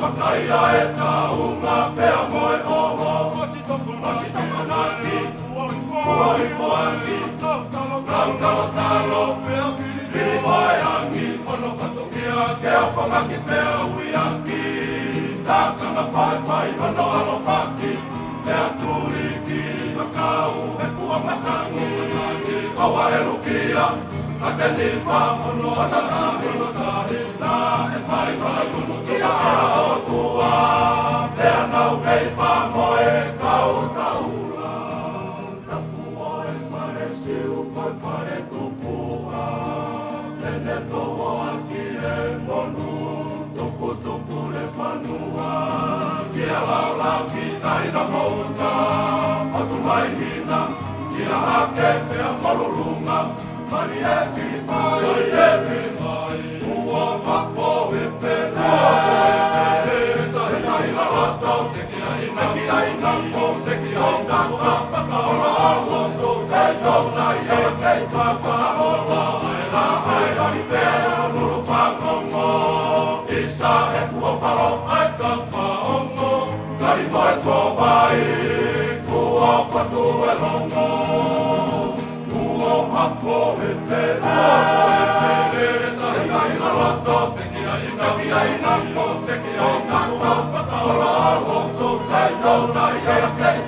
Makaia e taunga pea moe oho Osi toku naki Oi moangi Tau talo Piri moe angi Ono katongia Kea whamaki pea uiaki Tākanga whai Ono alo paki Pea turiki Makau e pua matangi Awa e lukia Ake ni wha Ono tahi Na e whai whai Kia o tua Pea nau hei pa moe Kau taula Tapu oe whare siu Koe whare tupua Tene toa aki e monu Tupu le whanua Kia lau lau ki taina mouta Hotu mai hina Kia hake pea malulunga Mani e piripai Ua papo e pena Hey,